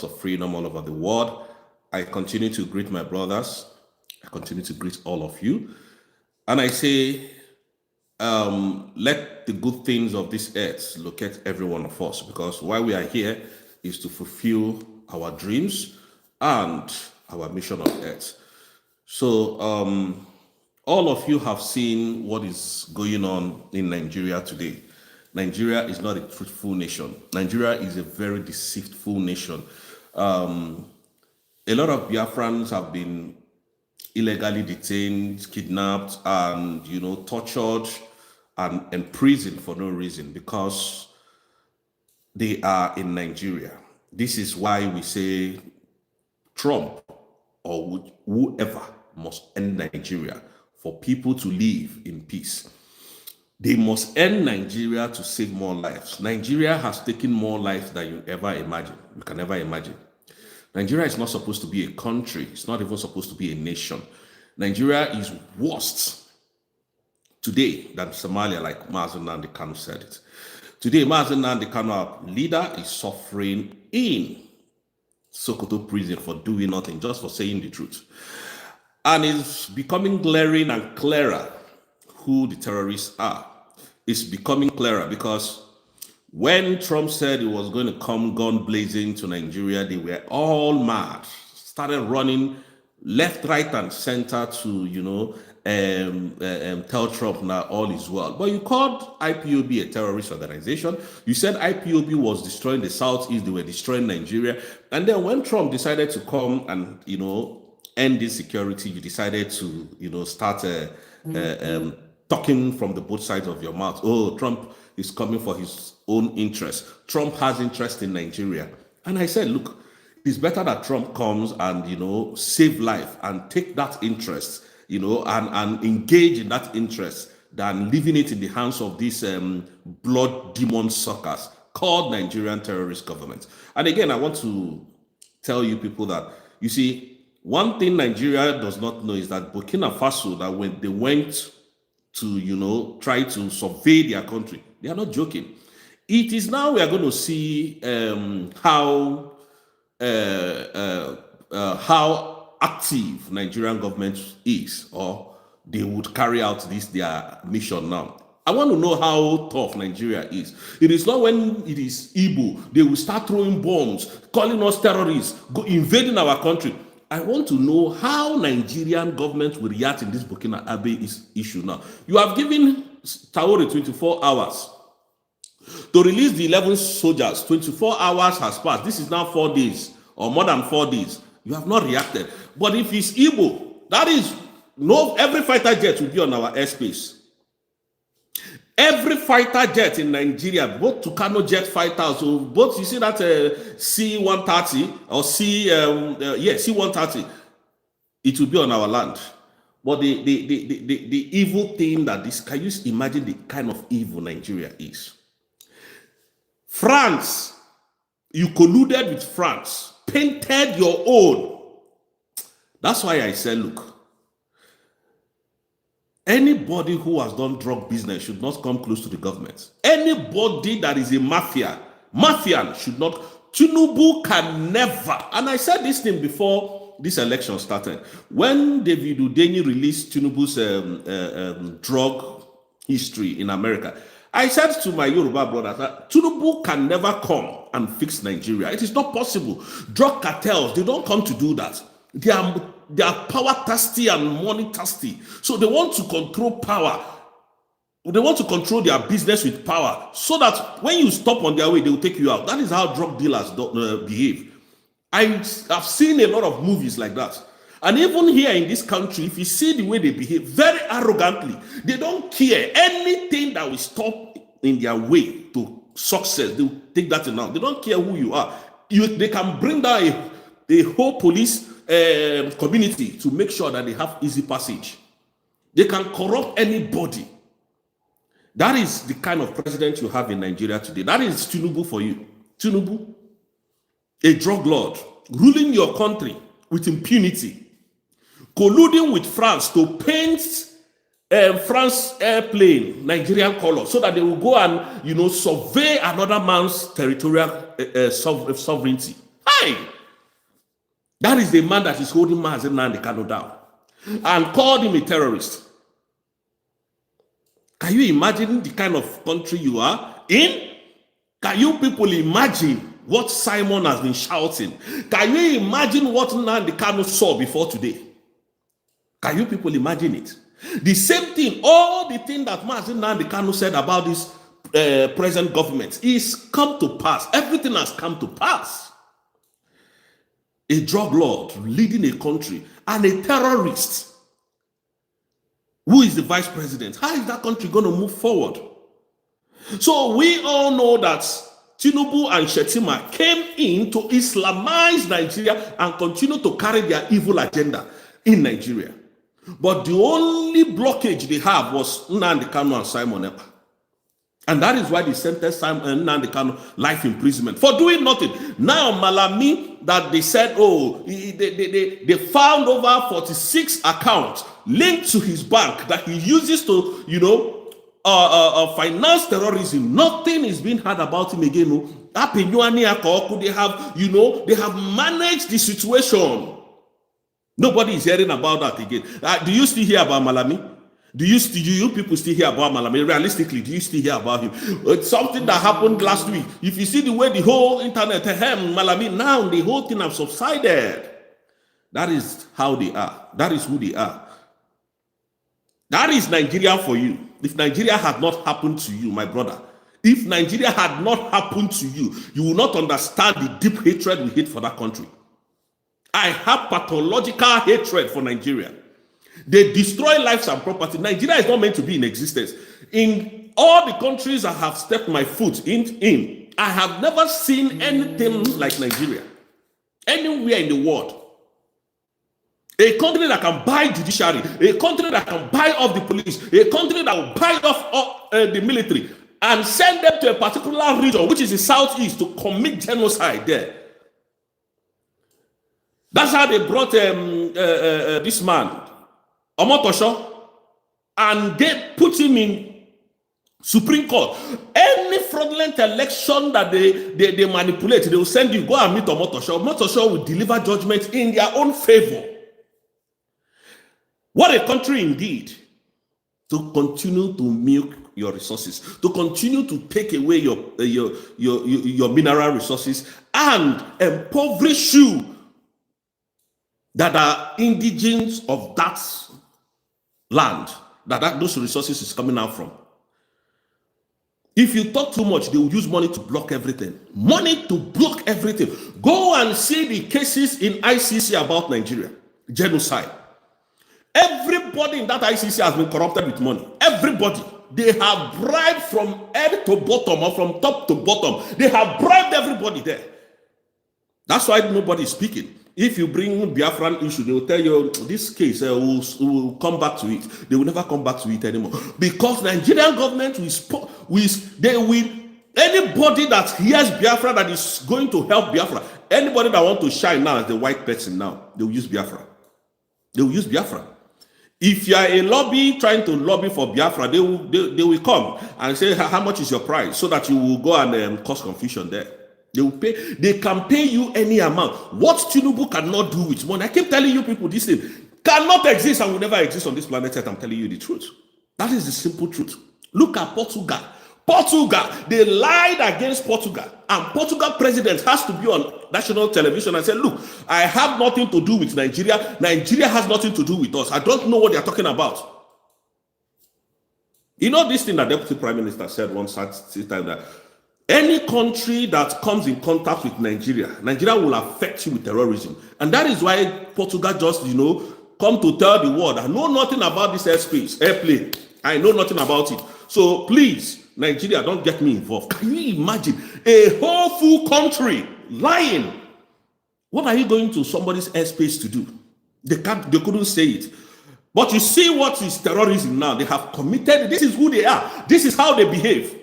of freedom all over the world. I continue to greet my brothers. I continue to greet all of you. And I say, let the good things of this earth locate every one of us, because why we are here is to fulfill our dreams and our mission on earth. So all of you have seen what is going on in Nigeria today. Nigeria is not a truthful nation. Nigeria is a very deceitful nation. A lot of Biafrans have been illegally detained, kidnapped, and tortured and imprisoned for no reason because they are in Nigeria. This is why we say Trump or whoever must end Nigeria for people to live in peace. They must end Nigeria to save more lives. Nigeria has taken more lives than you can ever imagine. Nigeria is not supposed to be a country. It's not even supposed to be a nation. Nigeria is worse today than Somalia, like Mazen Nnamdi Kanu said it. Today, Mazen Nnamdi Kanu, our leader, is suffering in Sokoto prison for doing nothing, just for saying the truth. And it's becoming glaring and clearer who the terrorists are. It's becoming clearer because when Trump said he was going to come gun blazing to Nigeria, they were all mad, started running left, right, and center to, tell Trump now all is well. But you called IPOB a terrorist organization. You said IPOB was destroying the Southeast, they were destroying Nigeria. And then when Trump decided to come and, end insecurity, you decided to, start talking from the both sides of your mouth. Oh, Trump is coming for his own interest. Trump has interest in Nigeria. And I said, look, it's better that Trump comes and, save life and take that interest, and engage in that interest than leaving it in the hands of these blood demon suckers called Nigerian terrorist government. And again, I want to tell you people that, you see, one thing Nigeria does not know is that Burkina Faso, that when they went to, try to survey their country, they are not joking. It is now we are going to see how active Nigerian government is, or they would carry out their mission now. I want to know how tough Nigeria is. It is not when it is Igbo, they will start throwing bombs, calling us terrorists, invading our country. I want to know how Nigerian government will react in this Burkina Faso issue now. You have given Traoré 24 hours to release the 11 soldiers. 24 hours has passed. This is now 4 days or more than 4 days. You have not reacted. But if it's Igbo, that is, every fighter jet will be on our airspace. Every fighter jet in Nigeria, both Tucano jet fighters, so both, you see that C-130 or C-130, it will be on our land. But the evil thing that this, can you imagine the kind of evil Nigeria is? France, you colluded with France, painted your own. That's why I said, look, anybody who has done drug business should not come close to the government. Anybody that is a mafian should not. Tinubu can never. And I said this thing before this election started. When David Udeni released Tinubu's drug history in America, I said to my Yoruba brothers that Tinubu can never come and fix Nigeria. It is not possible. Drug cartels, they don't come to do that. They are power thirsty and money thirsty. So they want to control power. They want to control their business with power so that when you stop on their way, they will take you out. That is how drug dealers behave. I've seen a lot of movies like that. And even here in this country, if you see the way they behave, very arrogantly, they don't care. Anything that will stop in their way to success, they will take that in. They don't care who you are. They can bring down a whole police community to make sure that they have easy passage. They can corrupt anybody. That is the kind of president you have in Nigeria today. That is Tinubu for you. Tinubu, a drug lord, ruling your country with impunity, colluding with France to paint France airplane Nigerian color so that they will go and survey another man's territorial sovereignty. Why? That is the man that is holding Mazi Nnamdi Kanu down and called him a terrorist. Can you imagine the kind of country you are in? Can you people imagine what Simon has been shouting? Can you imagine what Nnamdi Kanu saw before today? Can you people imagine it? The same thing, all the thing that Mazi Nnamdi Kanu said about this present government is come to pass. Everything has come to pass. A drug lord leading a country and a terrorist who is the vice president. How is that country going to move forward? So we all know that Tinubu and Shettima came in to Islamize Nigeria and continue to carry their evil agenda in Nigeria. But the only blockage they have was Nnamdi Kanu and Simon Ekpa. And that is why they sentenced Nnamdi Kanu life imprisonment for doing nothing. Now, Malami, that they said, oh, they found over 46 accounts linked to his bank that he uses to, finance terrorism. Nothing is being heard about him again. They have managed the situation. Nobody is hearing about that again. Do you still hear about Malami? Do you people still hear about Malami? Realistically, do you still hear about him? It's something that happened last week. If you see the way the whole internet, Malami, now the whole thing has subsided. That is how they are. That is who they are. That is Nigeria for you. If Nigeria had not happened to you, my brother, if Nigeria had not happened to you, you will not understand the deep hatred we hate for that country. I have pathological hatred for Nigeria. They destroy lives and property. Nigeria is not meant to be in existence. In all the countries I have stepped my foot in, I have never seen anything like Nigeria. Anywhere in the world. A country that can buy judiciary, a country that can buy off the police, a country that will buy off the military and send them to a particular region, which is the southeast, to commit genocide there. That's how they brought this man, Omotosho, and they put him in Supreme Court. Any fraudulent election that they manipulate, they will send you, go and meet Omotosho. Omotosho will deliver judgment in their own favor. What a country indeed, to continue to milk your resources, to continue to take away your mineral resources and impoverish you that are indigenous of that land, that those resources is coming out from. If you talk too much, they will use money to block everything. Money to block everything. Go and see the cases in ICC about Nigeria. Genocide. Everybody in that ICC has been corrupted with money. Everybody. They have bribed from head to bottom or from top to bottom. They have bribed everybody there. That's why nobody is speaking. If you bring Biafran issue, they will tell you this case will come back to it. They will never come back to it anymore. Because Nigerian government anybody that hears Biafra that is going to help Biafra, anybody that want to shine now as the white person now, they will use Biafra. They will use Biafra. If you are a lobby trying to lobby for Biafra, they will come and say, how much is your price? So that you will go and cause confusion there. They will pay. They can pay you any amount. What Tinubu cannot do with money, I keep telling you people this thing cannot exist and will never exist on this planet Earth. I'm telling you the truth. That is the simple truth. Look at Portugal. Portugal, they lied against Portugal. And Portugal president has to be on national television and say, look, I have nothing to do with Nigeria. Nigeria has nothing to do with us. I don't know what they're talking about. You know this thing that Deputy Prime Minister said one time that any country that comes in contact with Nigeria will affect you with terrorism. And that is why Portugal just, come to tell the world, I know nothing about this airplane. I know nothing about it. So please, Nigeria, don't get me involved. Can you imagine a whole full country lying? What are you going to somebody's airspace to do? They couldn't say it. But you see what is terrorism now. They have committed. This is who they are. This is how they behave.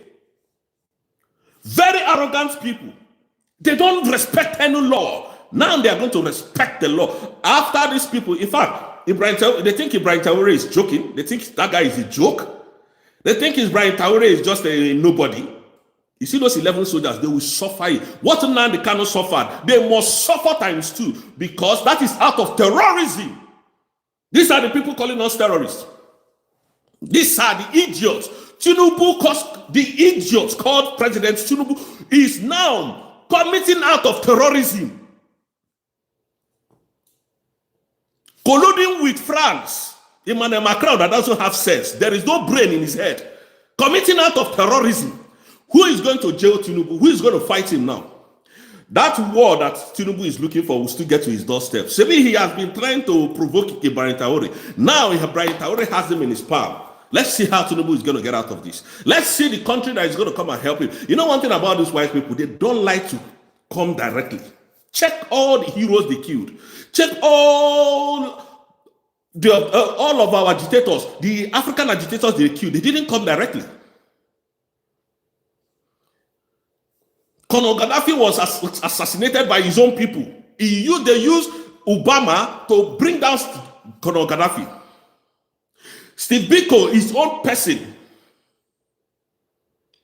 Very arrogant people. They don't respect any law. Now they are going to respect the law. After these people, in fact, they think Ibrahim Traore is joking. They think that guy is a joke. They think Ibrahim Traore is just a nobody. You see those 11 soldiers, they will suffer it. What Nnamdi Kanu suffered, they must suffer times 2 because that is out of terrorism. These are the people calling us terrorists. These are the idiots. Tinubu, the idiots called President Tinubu, is now committing out of terrorism. Colluding with France. Emmanuel Macron that doesn't have sense. There is no brain in his head. Committing out of terrorism. Who is going to jail Tinubu? Who is going to fight him now? That war that Tinubu is looking for will still get to his doorstep. Maybe he has been trying to provoke Ibrahim Traore. Now Ibrahim Traore has him in his palm. Let's see how Tinubu is going to get out of this. Let's see the country that is going to come and help him. You know one thing about these white people, they don't like to come directly. Check all the heroes they killed. Check all of our agitators, the African agitators they killed. They didn't come directly. Colonel Gaddafi was assassinated by his own people. They used Obama to bring down Colonel Gaddafi. Steve Biko, his own person.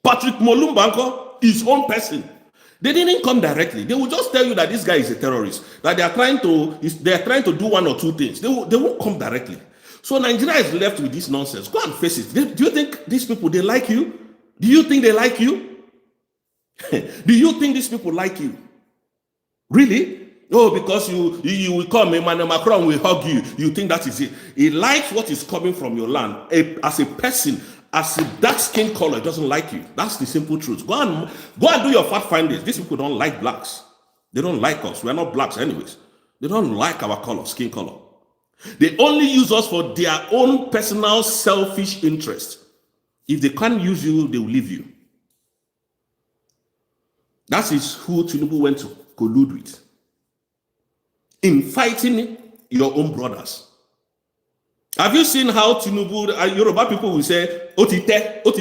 Patrick Molumbanko, his own person. They didn't come directly. They will just tell you that this guy is a terrorist. That they are trying to do one or two things. They won't come directly. So Nigeria is left with this nonsense. Go and face it. Do you think these people, they like you? Do you think they like you? Do you think these people like you? Really? Oh, because you will come, Emmanuel Macron will hug you. You think that is it. He likes what is coming from your land. As a person, as a dark skin color, it doesn't like you. That's the simple truth. Go and do your fact findings. These people don't like blacks. They don't like us. We're not blacks anyways. They don't like our color, skin color. They only use us for their own personal selfish interest. If they can't use you, they will leave you. That is who Tinubu went to collude with. In fighting your own brothers. Have you seen how Tinubu, Yoruba people will say, Otite lo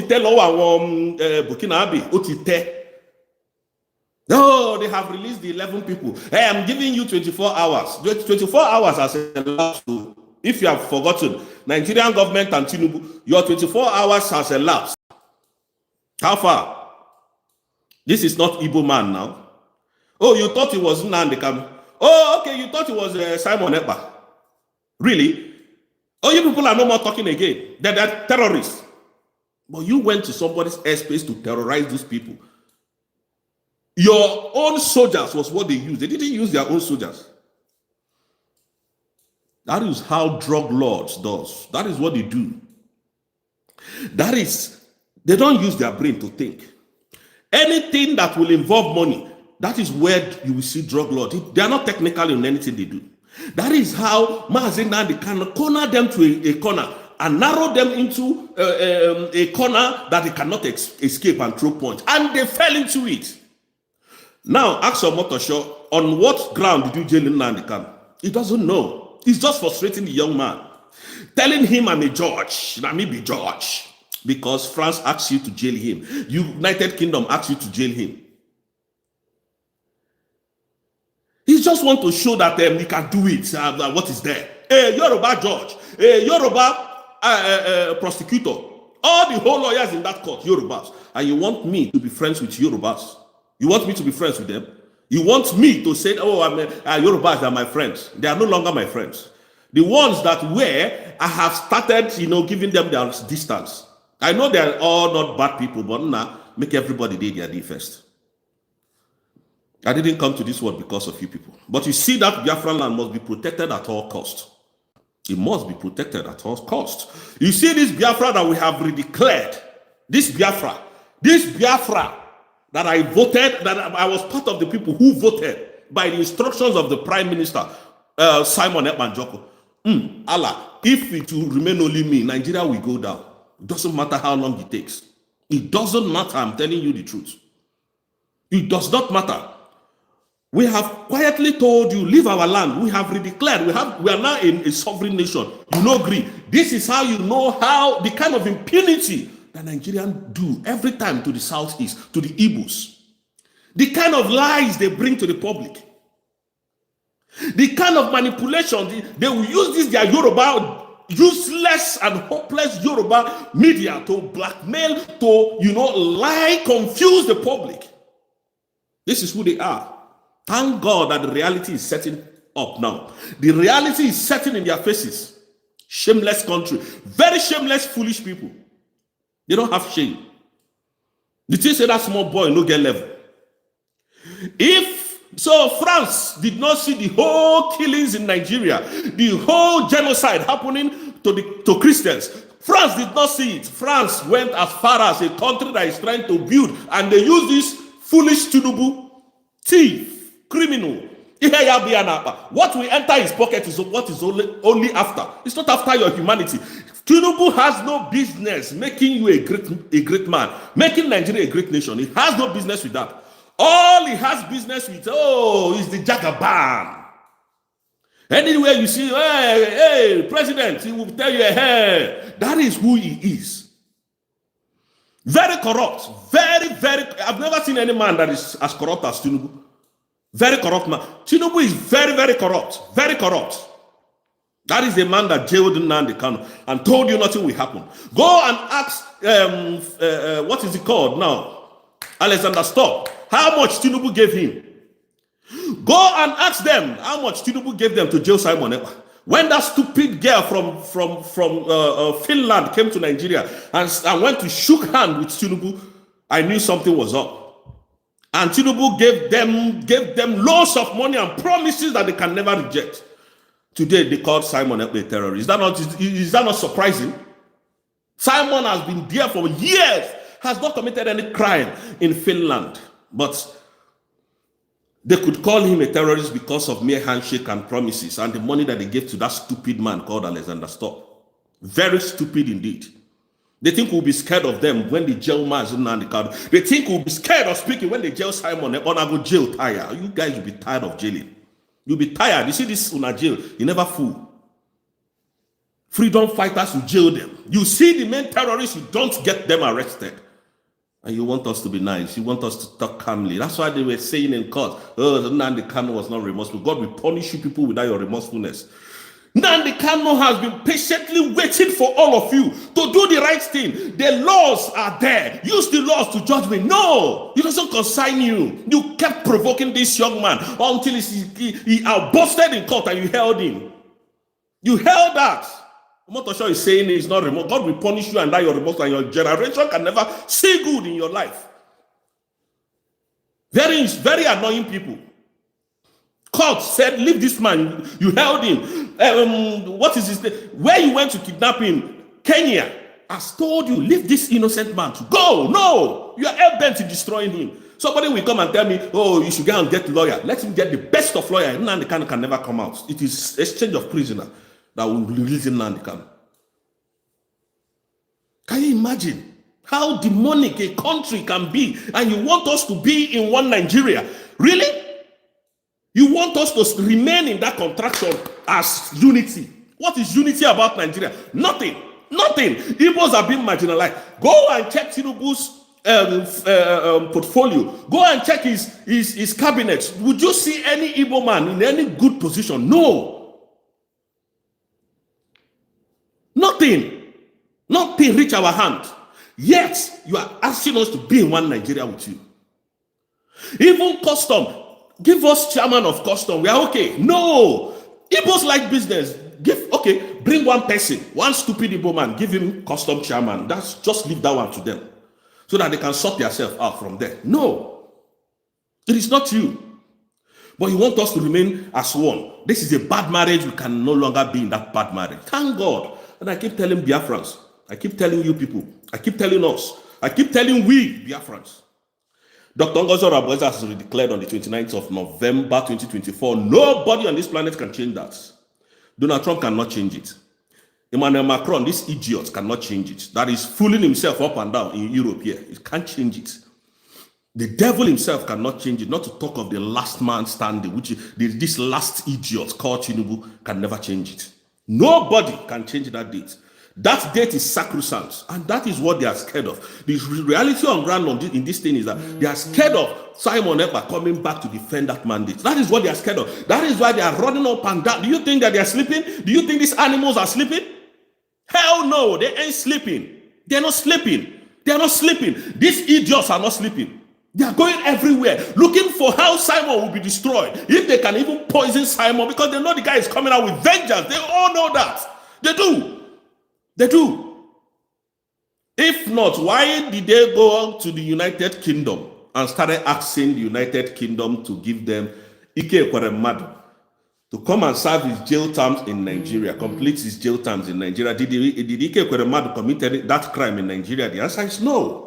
Burkina Faso, Otite. No, they have released the 11 people. Hey, I'm giving you 24 hours. 24 hours as a lapse. If you have forgotten, Nigerian government and Tinubu, your 24 hours has elapsed. How far? This is not Igbo man now. Oh, you thought it was Nnamdi Kanu. Oh, okay, you thought it was Simon Ekpa. Really? Oh, you people are no more talking again. They're terrorists. But you went to somebody's airspace to terrorize these people. Your own soldiers was what they used. They didn't use their own soldiers. That is how drug lords does. That is what they do. That is, they don't use their brain to think. Anything that will involve money, that is where you will see drug lords. They are not technical in anything they do. That is how Mazi Nnamdi can corner them to a corner and narrow them into a corner that they cannot escape and throw punch. And they fell into it. Now, ask your Motosho, on what ground did you jail Nnamdi Kanu? He doesn't know. He's just frustrating the young man. Telling him I'm a judge. Let me be judge. Because France asks you to jail him. United Kingdom asks you to jail him. He just want to show that he can do it. What is there? A Yoruba judge, a Yoruba prosecutor, all the whole lawyers in that court, Yorubas. And you want me to be friends with Yorubas? You want me to be friends with them? You want me to say, oh, Yorubas are my friends. They are no longer my friends. The ones that I have started, giving them their distance. I know they are all not bad people, but now make everybody do their day first. I didn't come to this world because of you people. But you see that Biafra land must be protected at all costs. It must be protected at all costs. You see this Biafra that we have redeclared. This Biafra that I voted, that I was part of the people who voted by the instructions of the Prime Minister, Simon Ekpa. Allah, if it will remain only me, Nigeria will go down. It doesn't matter how long it takes. It doesn't matter, I'm telling you the truth. It does not matter. We have quietly told you, leave our land. We have redeclared. We are now in a sovereign nation. You know, agree. This is how you know how the kind of impunity that Nigerians do every time to the southeast, to the Igbos. The kind of lies they bring to the public. The kind of manipulation, they will use this, their Yoruba useless and hopeless Yoruba media to blackmail, to, lie, confuse the public. This is who they are. Thank God that the reality is setting up now. The reality is setting in their faces. Shameless country. Very shameless, foolish people. They don't have shame. The thing say that small boy no get level. If so, France did not see the whole killings in Nigeria, the whole genocide happening to Christians. France did not see it. France went as far as a country that is trying to build, and they use this foolish Tinubu, thief, criminal. What will enter his pocket is what is only after. It's not after your humanity. Tinubu has no business making you a great man, making Nigeria a great nation. He has no business with that. All he has business with, is the Jagaban. Anywhere you see, hey, president, he will tell you, hey, that is who he is. Very corrupt. Very, very, I've never seen any man that is as corrupt as Tinubu. Very corrupt man. Tinubu is very, very corrupt. Very corrupt. That is the man that jailed Nnamdi Kanu and told you nothing will happen. Go and ask, what is it called now? Alexander Stop. How much Tinubu gave him? Go and ask them how much Tinubu gave them to jail Simon Ekpa. When that stupid girl from Finland came to Nigeria and went to shook hand with Tinubu, I knew something was up. And Tinubu gave them loads of money and promises that they can never reject. Today they called Simon Ekpa a terrorist. Is that not surprising? Simon has been there for years, has not committed any crime in Finland, but they could call him a terrorist because of mere handshake and promises and the money that they gave to that stupid man called Alexander Stop. Very stupid indeed. They think we'll be scared of them when they jail Mazin and the card. They think we'll be scared of speaking when they jail Simon. They're gonna go jail tired. You guys will be tired of jailing. You'll be tired. You see this una jail, you never fool. Freedom fighters, you jail them. You see the main terrorists, you don't get them arrested. And you want us to be nice. You want us to talk calmly. That's why they were saying in court, Nnamdi Kanu was not remorseful. God will punish you people without your remorsefulness. Nnamdi Kanu has been patiently waiting for all of you to do the right thing. The laws are there. Use the laws to judge me. No, it doesn't concern you. You kept provoking this young man until he outburst in court and you held him. You held that. Motosho is saying it's not remote. God will punish you and that your remorse and your generation can never see good in your life. Very, very annoying people. Court said, leave this man. You held him. What is his name? Where you went to kidnap him, Kenya, has told you, leave this innocent man to go. No, you are hell-bent in destroying him. Somebody will come and tell me, you should go and get a lawyer. Let him get the best of lawyer. Nnamdi Kanu can never come out. It is exchange of prisoner that will release Nnamdi Kanu. Can you imagine how demonic a country can be? And you want us to be in one Nigeria? Really? You want us to remain in that contraction as unity? What is unity about Nigeria? Nothing. Nothing. Igbos are being marginalized. Go and check Tinubu's portfolio. Go and check his cabinet. Would you see any Igbo man in any good position? No. Nothing. Nothing reach our hand. Yet, you are asking us to be in one Nigeria with you. Even custom. Give us chairman of custom. We are okay. No. Igbos like business. Bring one person. One stupid Igbo man. Give him custom chairman. Just leave that one to them. So that they can sort themselves out from there. No. It is not you. But you want us to remain as one. This is a bad marriage. We can no longer be in that bad marriage. Thank God. And I keep telling Biafrans. I keep telling you people. I keep telling us. I keep telling we Biafrans. Dr. Ngozi Orabueze has declared on the 29th of November 2024, nobody on this planet can change that. Donald Trump cannot change it. Emmanuel Macron, this idiot, cannot change it. That is fooling himself up and down in Europe here. He can't change it. The devil himself cannot change it. Not to talk of the last man standing, which this last idiot called Tinubu can never change it. Nobody can change that date. That date is sacrosanct, and that is what they are scared of. The reality on ground in this thing is that they are scared of Simon Ekpa coming back to defend that mandate. That is what they are scared of. That is why they are running up and down. Do you think that they are sleeping? Do you think these animals are sleeping? Hell no, they ain't sleeping. They're not sleeping. They're not sleeping. These idiots are not sleeping. They are going everywhere looking for how Simon will be destroyed. If they can even poison Simon, because they know the guy is coming out with vengeance. They all know that. They do. They do. If not, why did they go to the United Kingdom and started asking the United Kingdom to give them Ike Ekweremadu to come and serve his jail terms in Nigeria, complete his jail terms in Nigeria? Did Ike Ekweremadu commit that crime in Nigeria? The answer is no.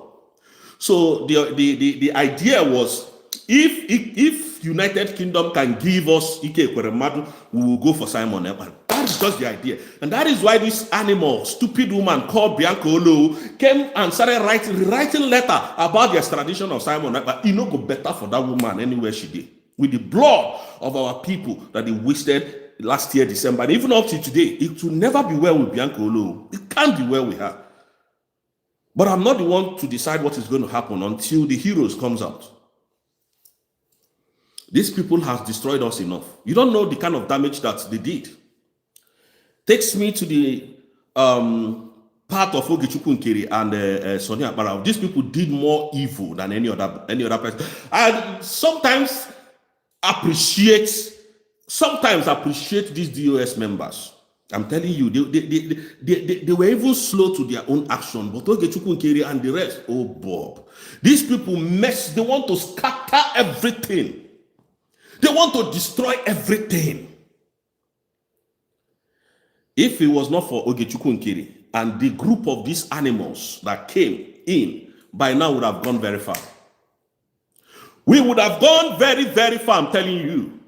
So the idea was, if United Kingdom can give us Ike Ekweremadu, we will go for Simon Ekpa. That is just the idea. And that is why this animal, stupid woman called Bianca Olo came and started writing letter about the extradition of Simon Ekpa. It no go better for that woman anywhere she did. With the blood of our people that they wasted last year, December. And even up to today, it will never be well with Bianca Olo. It can't be well with her. But I'm not the one to decide what is going to happen until the heroes comes out. These people have destroyed us enough. You don't know the kind of damage that they did. Takes me to the part of Ogechukwu Nkeri and Sonia Akpara. These people did more evil than any other person. I sometimes appreciate these DOS members. I'm telling you, they were even slow to their own action. But Ogechukwu Nkeri and the rest, oh Bob, these people they want to scatter everything. They want to destroy everything. If it was not for Ogechukwu Nkeri and the group of these animals that came in, by now would have gone very far. We would have gone very, very far, I'm telling you.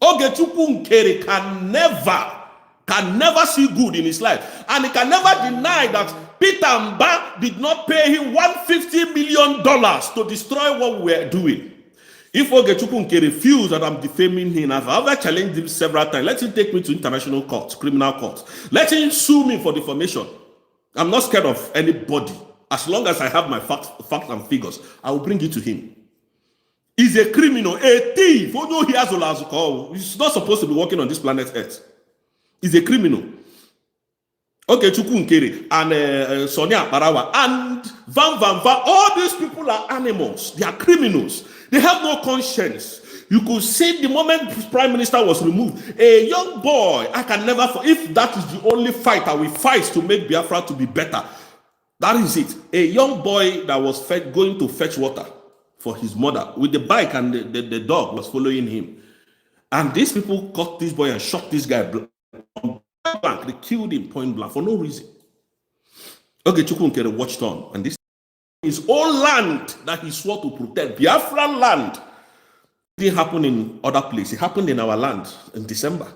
Ogechukwu Nkeri can never see good in his life. And he can never deny that Peter Mba did not pay him $150 million to destroy what we were doing. If Ogechukwu Nkeri feels that I'm defaming him, I've ever challenged him several times. Let him take me to international court, criminal court. Let him sue me for defamation. I'm not scared of anybody. As long as I have my facts and figures, I will bring it to him. He's a criminal, a thief. He's not supposed to be working on this planet Earth. He's a criminal. Ogechukwu Nkeri and Sonia Akparawa and Van, all these people are animals. They are criminals. They have no conscience. You could see the moment Prime Minister was removed, a young boy, I can never, if that is the only fight I will fight to make Biafra to be better, that is it. A young boy that was going to fetch water for his mother with the bike, and the dog was following him. And these people caught this boy and shot this guy blank. They killed him point blank for no reason. Ogechukwu Nkeri watched on, and this is his own land that he swore to protect, Biafran land. It didn't happen in other places. It happened in our land in December.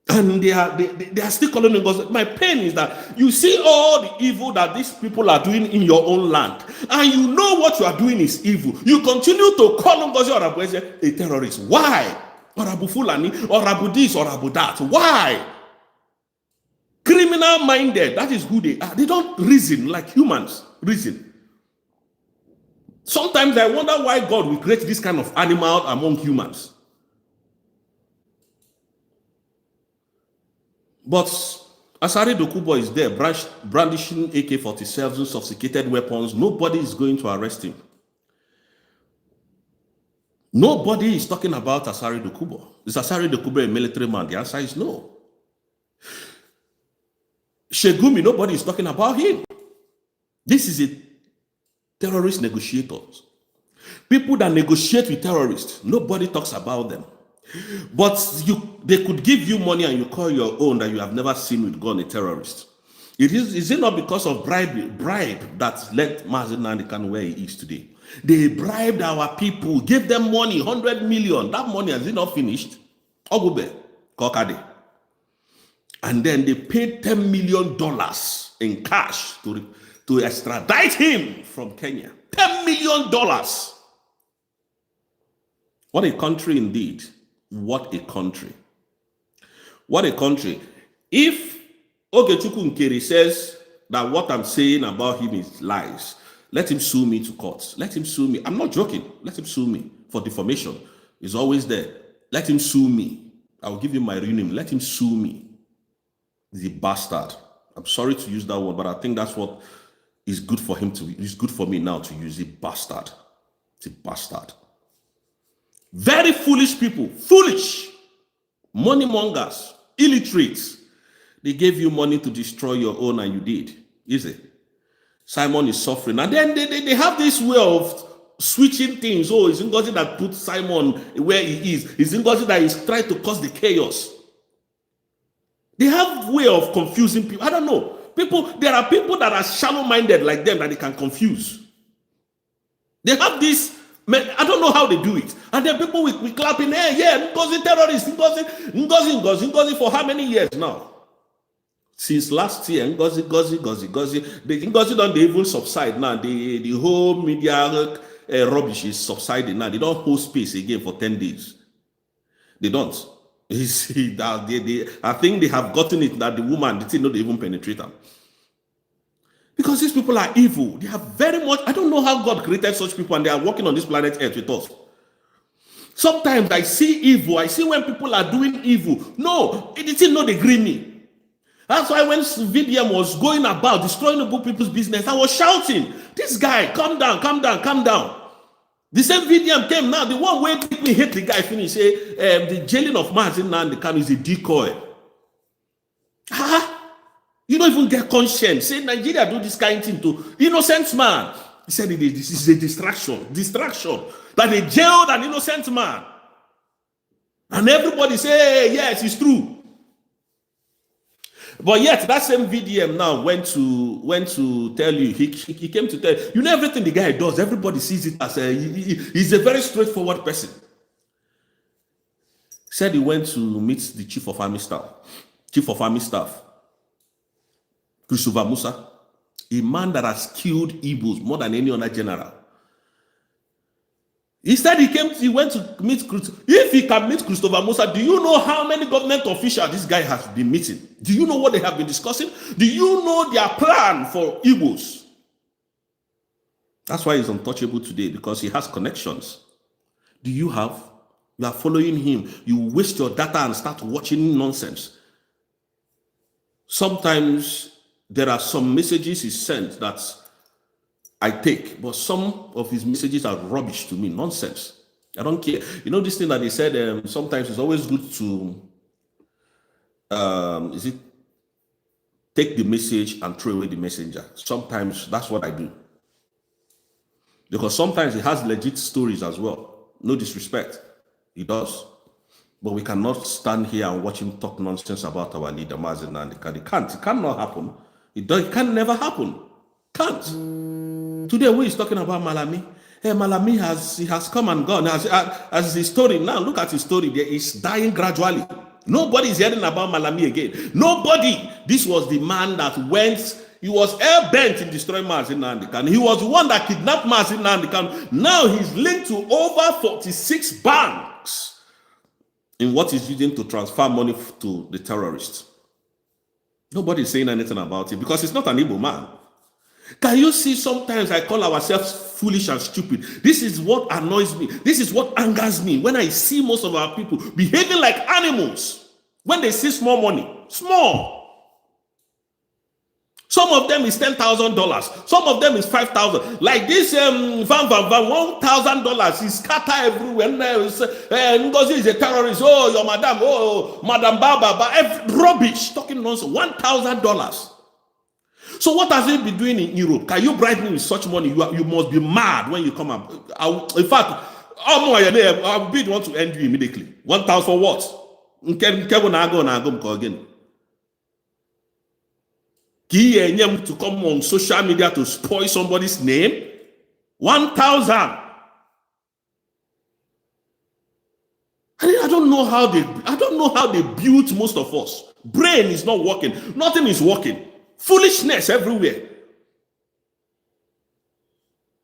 And they are still calling him God. My pain is that you see all the evil that these people are doing in your own land, and you know what you are doing is evil. You continue to call Ngozi Orabueze a terrorist. Why? Orabu Fulani, Orabu this, Orabu that. Why? Criminal minded. That is who they are. They don't reason like humans reason. Sometimes I wonder why God will create this kind of animal among humans. But Asari Dokubo is there, brandishing AK-47, sophisticated weapons. Nobody is going to arrest him. Nobody is talking about Asari Dokubo. Is Asari Dokubo a military man? The answer is no. Shegumi, nobody is talking about him. This is a terrorist negotiator. People that negotiate with terrorists, nobody talks about them. But they could give you money and you call your own that you have never seen with gun a terrorist. Is it not because of bribe that led Mazi Nnamdi Kanu where he is today? They bribed our people, gave them money, 100 million. That money has it not finished? Ogube, Kokade. And then they paid $10 million in cash to extradite him from Kenya. $10 million. What a country indeed. What a country. What a country. If Ogechukwu Nkeri says that what I'm saying about him is lies, let him sue me to court. Let him sue me. I'm not joking. Let him sue me for defamation. It's always there. Let him sue me. I will give you my real name. Let him sue me. He's a bastard. I'm sorry to use that word, but I think that's what is good for him to. It's good for me now to use a bastard. It's a bastard. Very foolish people, foolish, money mongers, illiterates. They gave you money to destroy your own, and you did. Is it? Simon is suffering, and then they have this way of switching things. Oh, it's Ngozi that put Simon where he is. It's Ngozi that is trying to cause the chaos. They have a way of confusing people. I don't know. There are people that are shallow-minded like them that they can confuse. They have this, I don't know how they do it. And then people will clapping, hey, yeah, Ngozi terrorist, Ngozi for how many years now? Since last year, Ngozi. The Ngozi don't even subside now. The whole media rubbish is subsiding now. They don't hold space again for 10 days. They don't. You see, I think they have gotten it that the woman, they didn't even penetrate them. Because these people are evil. They have very much, I don't know how God created such people and they are walking on this planet Earth with us. Sometimes I see evil. I see when people are doing evil. No, it didn't know they green me. That's why when VDM was going about destroying the people's business, I was shouting, this guy, calm down, calm down, calm down. The same VDM came now. The one way make me hate the guy finish, say, the jailing of Mazin now the camp is a decoy. You don't even get conscience. Say Nigeria do this kind of thing to innocent man. He said this is a distraction. That they jailed an innocent man. And everybody say, hey, yes, it's true. But yet that same VDM now went to tell you, he came to tell you know everything the guy does, everybody sees it as he's a very straightforward person. Said he went to meet the chief of army staff, Christopher Musa, a man that has killed Igbos more than any other general. Instead, he went to meet Christopher. If he can meet Christopher Musa, do you know how many government officials this guy has been meeting? Do you know what they have been discussing? Do you know their plan for Igbos? That's why he's untouchable today, because he has connections. Do you have? You are following him. You waste your data and start watching nonsense. Sometimes there are some messages he sent that I take, but some of his messages are rubbish to me, nonsense. I don't care. You know this thing that they said, sometimes it's always good to, take the message and throw away the messenger. Sometimes that's what I do. Because sometimes it has legit stories as well. No disrespect. It does. But we cannot stand here and watch him talk nonsense about our leader, Mazi Nnamdi Kanu. It can't. It cannot happen. It can never happen. Can't. Today, we is talking about Malami. Hey, Malami has come and gone. As his story now, look at his story. There is dying gradually. Nobody is hearing about Malami again. Nobody. This was the man that went. He was hell-bent in destroying Mazi Nnamdi Kanu. He was the one that kidnapped Mazi Nnamdi Kanu. Now he's linked to over 46 banks in what he's using to transfer money to the terrorists. Nobody is saying anything about it because it's not an Igbo man. Can you see sometimes I call ourselves foolish and stupid? This is what annoys me. This is what angers me when I see most of our people behaving like animals when they see small money. Small. Some of them is $10,000. Some of them is $5,000. Like this van, $1,000 is scattered everywhere. Ngozi is a terrorist. Oh, your madam. Oh, Madam Baba. Rubbish. Talking nonsense. $1,000. So what has he been doing in Europe? Can you bribe me with such money? You must be mad when you come up. In fact, I'll be the one to end you immediately. 1,000 for what? Again. To come on social media to spoil somebody's name? 1,000. I don't know how they built most of us. Brain is not working. Nothing is working. Foolishness everywhere.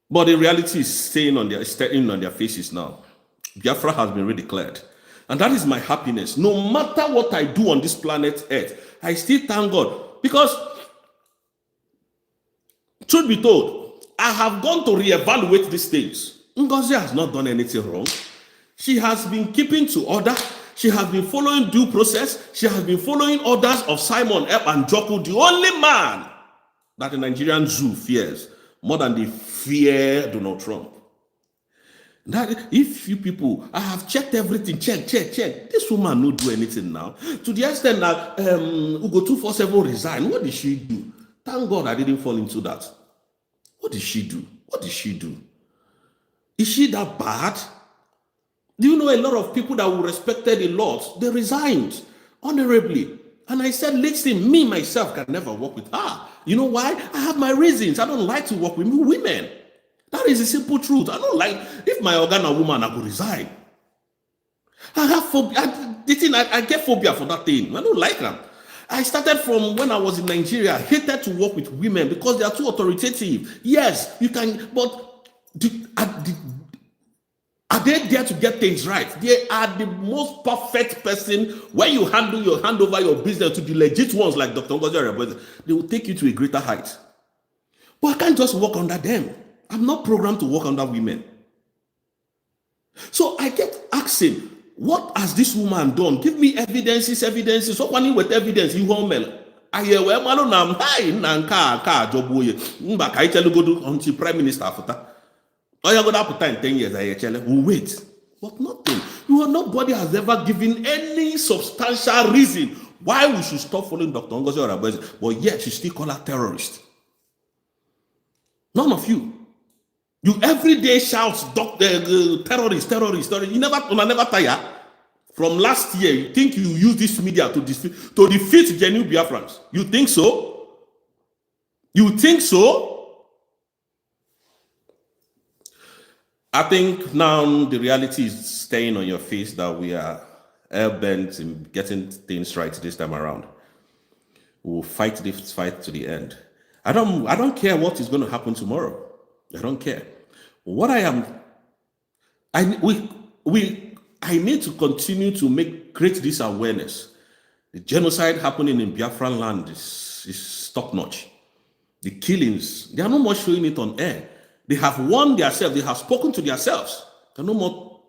But the reality is staying on their faces now. Biafra has been redeclared. And that is my happiness. No matter what I do on this planet Earth, I still thank God. Because, truth be told, I have gone to reevaluate these things. Ngozi has not done anything wrong. She has been keeping to order. She has been following due process. She has been following orders of Simon Ekpa and Joko, the only man that the Nigerian zoo fears more than they fear Donald Trump. That if you people, I have checked everything, check. This woman no do anything now. To the extent that Ugo 247 resigned. What did she do? Thank God I didn't fall into that. What did she do? What did she do? Is she that bad? Do you know a lot of people that we respected a lot, they resigned honorably. And I said, listen, me myself can never work with her. You know why? I have my reasons. I don't like to work with women. That is the simple truth. I don't like, if my organ woman, I could resign. I have phobia. I get phobia for that thing. I don't like them. I started from when I was in Nigeria. I hated to work with women because they are too authoritative. Yes, you can, but are they there to get things right? They are the most perfect person when you hand over your business to the legit ones like Dr. Ngozi. They will take you to a greater height. But I can't just work under them. I'm not programmed to work under women. So I get asking, what has this woman done? Give me evidences. So when with evidence, you won't mail. Until Prime Minister after. Oh, you're going to put in 10 years. We'll wait. But nothing. Nobody has ever given any substantial reason why we should stop following Dr. Ngozi, but yet you still call her terrorist. None of you. You every day shout terrorist. You never tire. From last year, you think you use this media to defeat genuine Biafrans. You think so? You think so? I think now the reality is staying on your face that we are hell-bent in getting things right this time around. We'll fight this fight to the end. I don't care what is going to happen tomorrow. I don't care. What I need to continue to create this awareness. The genocide happening in Biafran land is top-notch. The killings, they are no more showing it on air. They have warned themselves. They have spoken to themselves. They're no more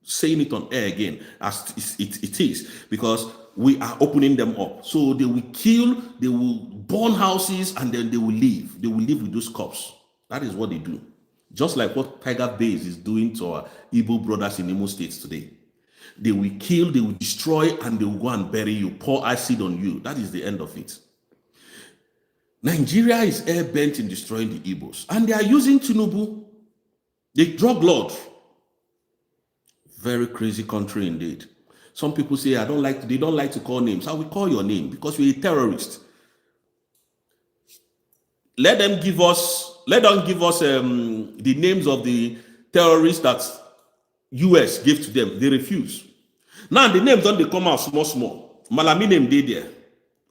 saying it on air again as it is, because we are opening them up. So they will kill, they will burn houses, and then they will leave. They will live with those cops. That is what they do. Just like what Tiger Base is doing to our Igbo brothers in Imo states today. They will kill, they will destroy, and they will go and bury you, pour acid on you. That is the end of it. Nigeria is hell-bent in destroying the Igbos, and they are using Tinubu, the drug lord. Very crazy country indeed. Some people say, they don't like to call names. I will call your name because you're a terrorist. Let them give us the names of the terrorists that US gave to them. They refuse. Now the names don't they come out small. Malami name they there.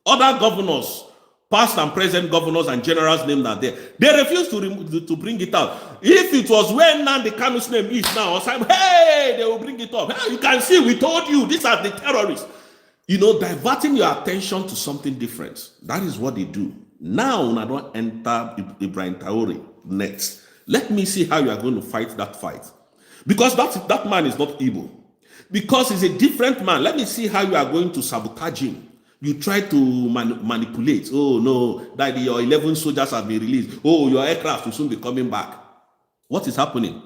Other governors, past and present governors and generals' names are there. They refuse to bring it out. If it was when now the Kanu's name is now, or some, hey, they will bring it up. Hey, you can see, we told you, these are the terrorists. Diverting your attention to something different. That is what they do. Now, I don't enter Ibrahim Traore next. Let me see how you are going to fight that fight. Because that man is not evil. Because he's a different man. Let me see how you are going to sabotage him. You try to manipulate. Oh, no, that your 11 soldiers have been released. Oh, your aircraft will soon be coming back. What is happening?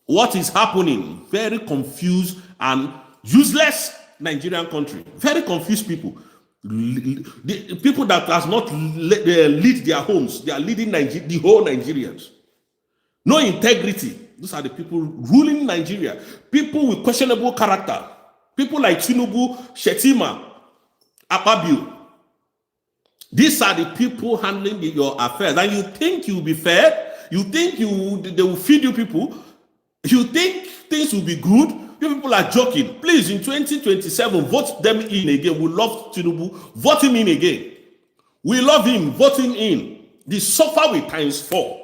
What is happening? Very confused and useless Nigerian country. Very confused people. The people that has not lead their homes, they are leading the whole Nigerians. No integrity. Those are the people ruling Nigeria. People with questionable character. People like Tinubu, Shetima, Akpabio. These are the people handling your affairs. And you think you'll be fair? You think they will feed you people? You think things will be good? You people are joking. Please, in 2027, vote them in again. We love Tinubu. Vote him in again. We love him. Vote him in. The suffer with times 4.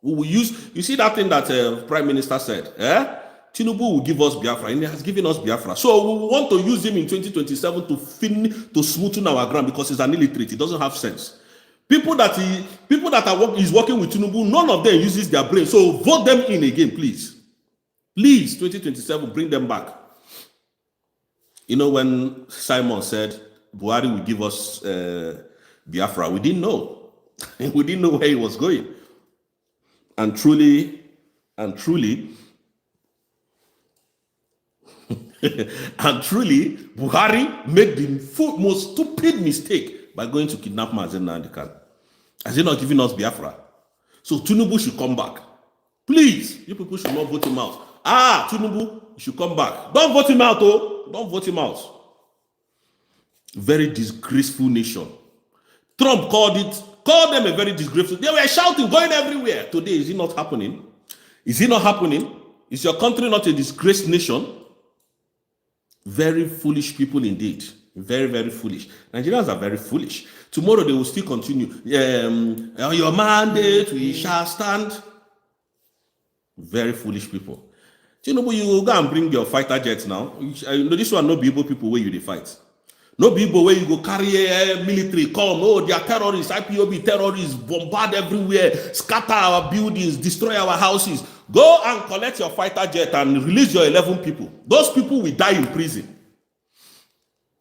We will use, you see that thing that Prime Minister said, Tinubu will give us Biafra, and he has given us Biafra. So we want to use him in 2027 to smoothen our ground because he's an illiterate. He doesn't have sense. People that is working with Tinubu, none of them uses their brain. So vote them in again, please. Please, 2027, bring them back. You know, when Simon said Buhari will give us Biafra, we didn't know. We didn't know where he was going. And truly, and truly, Buhari made the most stupid mistake by going to kidnap Mazen Nandikan. Has he not given us Biafra? So Tinubu should come back. Please, you people should not vote him out. Tinubu, you should come back. Don't vote him out, oh. Don't vote him out. Very disgraceful nation. Trump called them a very disgraceful. They were shouting, going everywhere. Today, is it not happening? Is it not happening? Is your country not a disgraced nation? Very foolish people indeed. Very, very foolish. Nigerians are very foolish. Tomorrow they will still continue. Your mandate, we shall stand. Very foolish people. You know, you go and bring your fighter jets now. You know, this one no be Igbo people where you they fight. No be Igbo where you go carry military, come, oh, they are terrorists, IPOB terrorists, bombard everywhere, scatter our buildings, destroy our houses. Go and collect your fighter jet and release your 11 people. Those people will die in prison.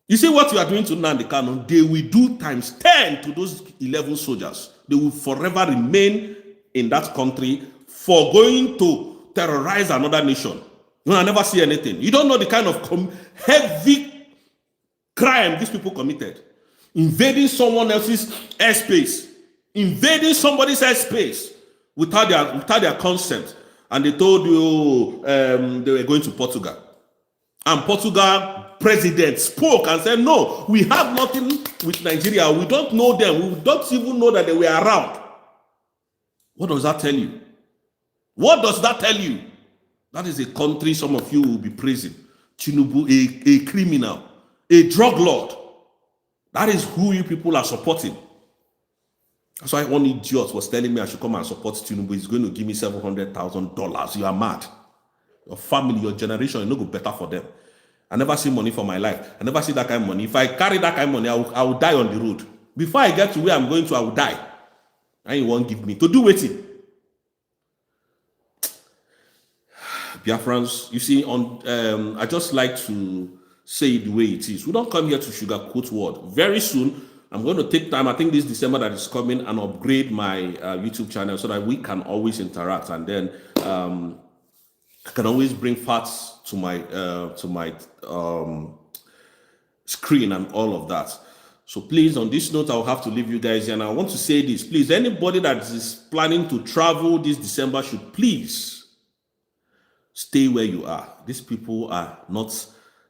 You see what you are doing to Nnamdi Kanu? They will do times 10 to those 11 soldiers. They will forever remain in that country for going to terrorize another nation. You will never see anything. You don't know the kind of heavy crime these people committed. Invading someone else's airspace. Invading somebody's airspace without their consent. And they told you they were going to Portugal. And Portugal president spoke and said, no, we have nothing with Nigeria. We don't know them. We don't even know that they were around. What does that tell you? What does that tell you? That is a country some of you will be praising. Tinubu, a criminal, a drug lord. That is who you people are supporting. That's why one idiot was telling me I should come and support Tinubu. He's going to give me $700,000. You are mad. Your family, your generation, you know, go better for them. I never see money for my life. I never see that kind of money. If I carry that kind of money, I will die on the road. Before I get to where I'm going to, I will die. And you won't give me. To do waiting. Biafrans, you see, I just like to say it the way it is. We don't come here to sugarcoat word. Very soon, I'm going to take time, I think this December that is coming, and upgrade my YouTube channel so that we can always interact. And then I can always bring facts to my screen and all of that. So please, on this note, I'll have to leave you guys here. And I want to say this, please, anybody that is planning to travel this December should please stay where you are. These people are not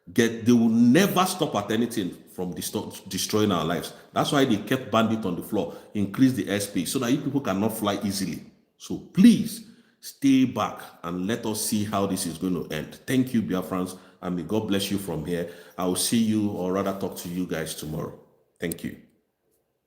they will never stop at anything from destroying our lives. That's why they kept bandit on the floor, increase the airspace so that you people cannot fly easily. So please stay back and let us see how this is going to end. Thank you, Biafrans, and may God bless you from here. I will see you, or rather talk to you guys tomorrow. Thank you.